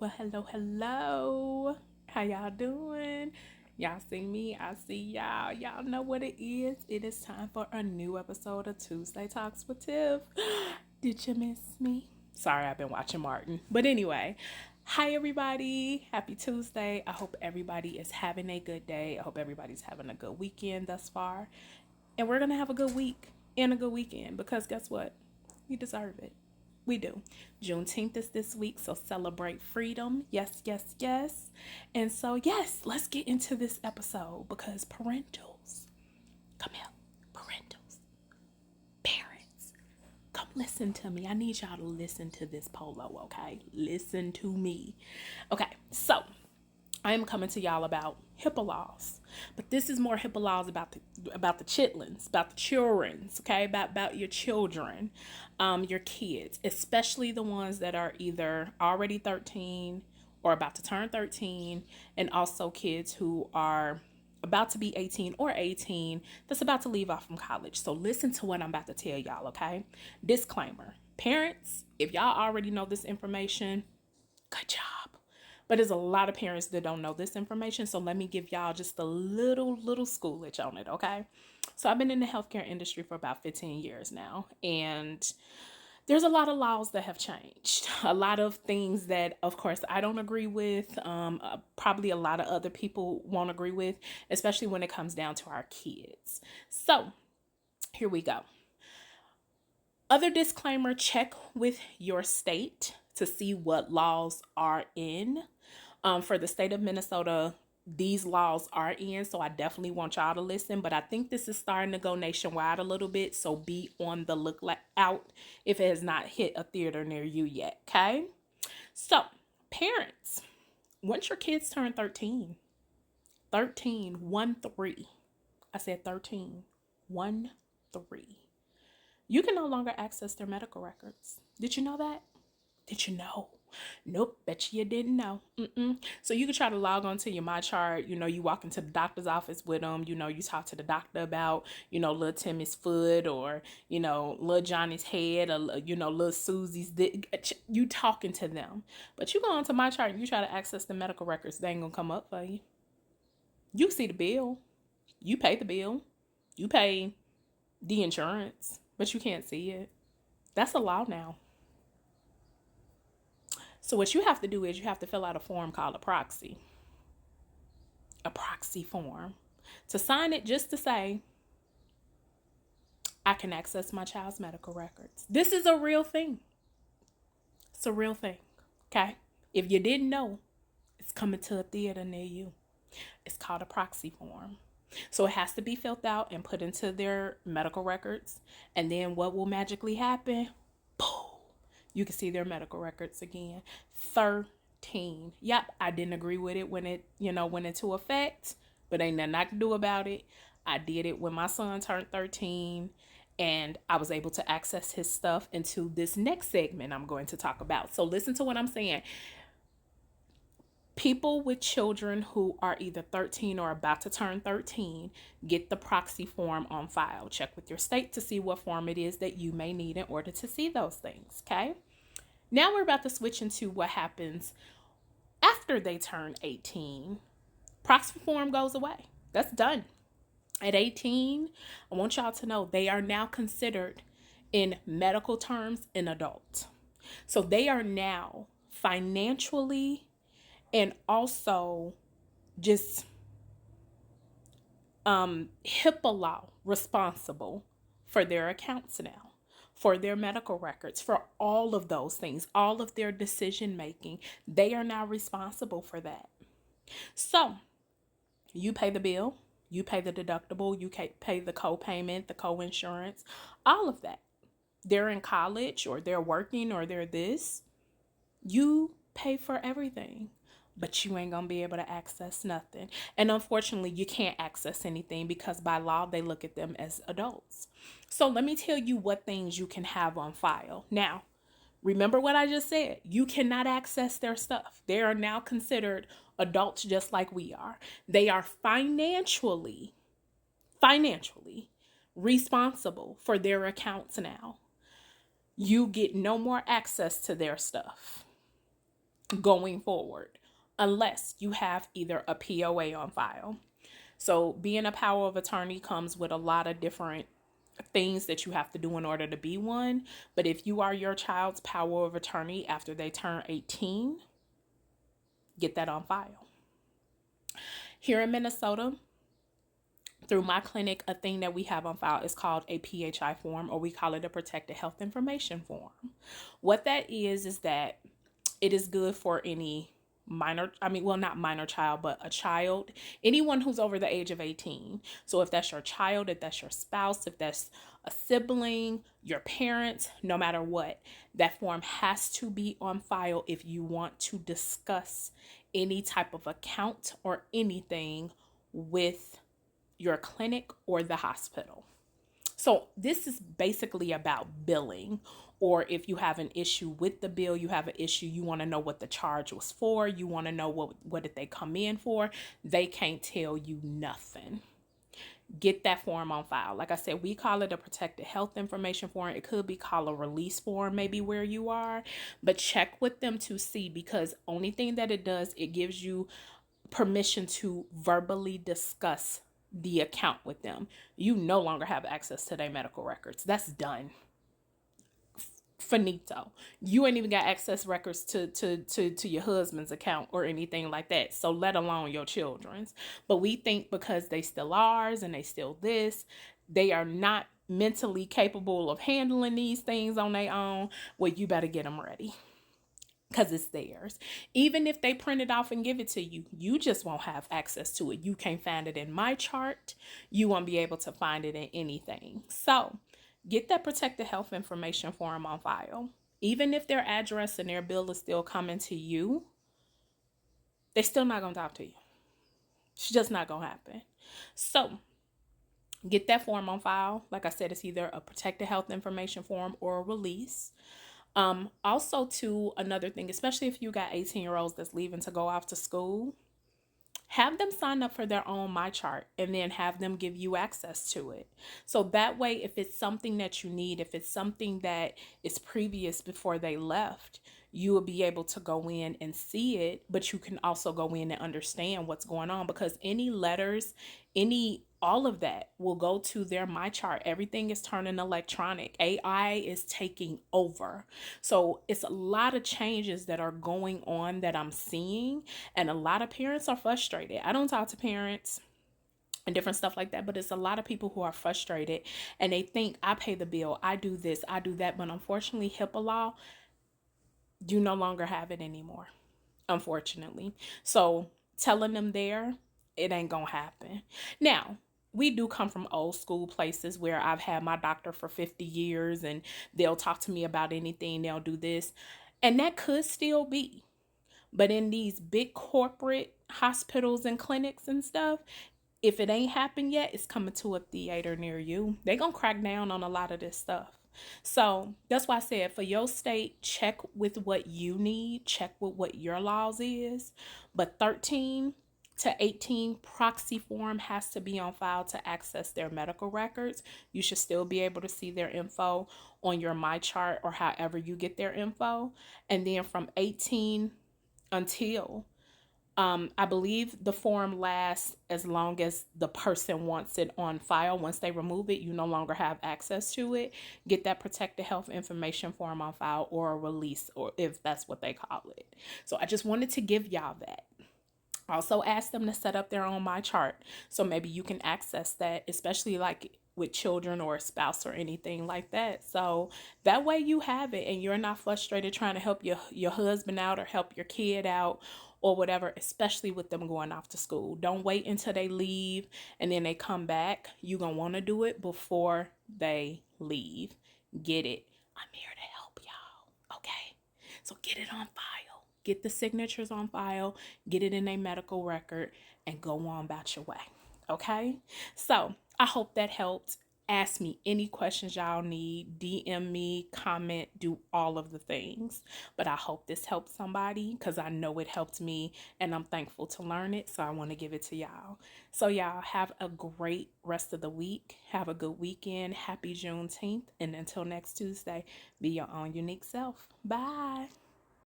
Well, hello. How y'all doing? Y'all see me? I see y'all. Y'all know what it is. It is time for a new episode of Tuesday Talks with Tiff. Did you miss me? Sorry, I've been watching Martin. But anyway, hi everybody. Happy Tuesday. I hope everybody is having a good day. I hope everybody's having a good weekend thus far. And we're going to have a good week and a good weekend because guess what? You deserve it. We do. Juneteenth is this week, so celebrate freedom. Yes, yes, yes. And so, yes, let's get into this episode because parentals, come here, parentals, parents, come listen to me. I need y'all to listen to this polo, okay? Listen to me. Okay, so I am coming to y'all about HIPAA laws, but this is more HIPAA laws about the chitlins, about the childrens, okay, about your children, your kids, especially the ones that are either already 13 or about to turn 13, and also kids who are about to be 18 or 18 that's about to leave off from college. So listen to what I'm about to tell y'all, okay? Disclaimer: parents, if y'all already know this information, good job. But there's a lot of parents that don't know this information. So let me give y'all just a little schoolage on it, okay? So I've been in the healthcare industry for about 15 years now. And there's a lot of laws that have changed. A lot of things that, of course, I don't agree with. Probably a lot of other people won't agree with, especially when it comes down to our kids. So here we go. Other disclaimer: check with your state to see what laws are in. For the state of Minnesota, these laws are in, so I definitely want y'all to listen. But I think this is starting to go nationwide a little bit, so be on the lookout if it has not hit a theater near you yet, okay? So, parents, once your kids turn 13, 1-3, I said 13, 1-3, you can no longer access their medical records. Did you know that? Did you know? Nope, bet you didn't know. So you can try to log on to your My Chart. You know, you walk into the doctor's office with them. You know, you talk to the doctor about, little Timmy's foot or, little Johnny's head or, little Susie's. You talking to them. But you go onto My Chart and you try to access the medical records. They ain't going to come up for you. You see the bill. You pay the bill. You pay the insurance, but you can't see it. That's a law now. So what you have to do is you have to fill out a form called a proxy form, to sign it just to say, I can access my child's medical records. This is a real thing. It's a real thing, okay? If you didn't know, it's coming to a theater near you. It's called a proxy form. So it has to be filled out and put into their medical records. And then what will magically happen? Boom. You can see their medical records again. 13. Yep, I didn't agree with it when it, went into effect, but ain't nothing I can do about it. I did it when my son turned 13, and I was able to access his stuff into this next segment I'm going to talk about. So listen to what I'm saying. People with children who are either 13 or about to turn 13, get the proxy form on file. Check with your state to see what form it is that you may need in order to see those things, okay? Now we're about to switch into what happens after they turn 18. Proxy form goes away. That's done. At 18, I want y'all to know they are now considered, in medical terms, an adult. So they are now financially and also just HIPAA law responsible for their accounts now, for their medical records, for all of those things, all of their decision making. They are now responsible for that. So you pay the bill, you pay the deductible, you pay the co-payment, the co-insurance, all of that. They're in college or they're working or they're this. You pay for everything. But you ain't going to be able to access nothing. And unfortunately, you can't access anything because by law, they look at them as adults. So let me tell you what things you can have on file. Now, remember what I just said. You cannot access their stuff. They are now considered adults just like we are. They are financially responsible for their accounts now. You get no more access to their stuff. going forward, unless you have either a POA on file. So being a power of attorney comes with a lot of different things that you have to do in order to be one. But if you are your child's power of attorney after they turn 18, get that on file. Here in Minnesota, through my clinic, a thing that we have on file is called a PHI form, or we call it a protected health information form. What that is that it is good for any not minor child, but a child, anyone who's over the age of 18. So if that's your child, if that's your spouse, if that's a sibling, your parents, no matter what, that form has to be on file if you want to discuss any type of account or anything with your clinic or the hospital. So this is basically about billing, or if you have an issue with the bill, you have an issue, you want to know what the charge was for, you want to know what did they come in for, they can't tell you nothing. Get that form on file. Like I said, we call it a protected health information form. It could be called a release form, maybe where you are, but check with them to see, because only thing that it does, it gives you permission to verbally discuss the account with them. You no longer have access to their medical records. That's done. Finito. You ain't even got access records to your husband's account or anything like that. So let alone your children's. But we think because they still ours and they still this, they are not mentally capable of handling these things on their own. Well, you better get them ready, because it's theirs. Even if they print it off and give it to you, you just won't have access to it. You can't find it in my chart. You won't be able to find it in anything. So get that protected health information form on file. Even if their address and their bill is still coming to you, they're still not going to talk to you. It's just not going to happen. So get that form on file. Like I said, it's either a protected health information form or a release. Also, to another thing, especially if you got 18-year-olds that's leaving to go off to school, have them sign up for their own MyChart and then have them give you access to it. So that way, if it's something that you need, if it's something that is previous before they left, you will be able to go in and see it, but you can also go in and understand what's going on, because any letters, all of that will go to their MyChart. Everything is turning electronic. AI is taking over. So it's a lot of changes that are going on that I'm seeing, and a lot of parents are frustrated. I don't talk to parents and different stuff like that, but it's a lot of people who are frustrated, and they think, I pay the bill, I do this, I do that, but unfortunately HIPAA law, you no longer have it anymore, unfortunately. So telling them there, it ain't gonna happen. Now, we do come from old school places where I've had my doctor for 50 years and they'll talk to me about anything, they'll do this. And that could still be. But in these big corporate hospitals and clinics and stuff, if it ain't happened yet, it's coming to a theater near you. They're going to crack down on a lot of this stuff. So that's why I said, for your state, check with what you need, check with what your laws is. But 13 to 18 proxy form has to be on file to access their medical records. You should still be able to see their info on your MyChart or however you get their info. And then from 18 until I believe the form lasts as long as the person wants it on file. Once they remove it, you no longer have access to it. Get that protected health information form on file, or a release, or if that's what they call it. So I just wanted to give y'all that. Also ask them to set up their own MyChart, so maybe you can access that, especially like with children or a spouse or anything like that. So that way you have it and you're not frustrated trying to help your husband out or help your kid out or whatever, especially with them going off to school. Don't wait until they leave and then they come back. You're going to want to do it before they leave. Get it? I'm here to help y'all. Okay? So get it on file. Get the signatures on file. Get it in a medical record and go on about your way. Okay? So I hope that helped. Ask me any questions y'all need. DM me, comment, do all of the things. But I hope this helped somebody, because I know it helped me and I'm thankful to learn it. So I want to give it to y'all. So y'all have a great rest of the week. Have a good weekend. Happy Juneteenth. And until next Tuesday, be your own unique self. Bye.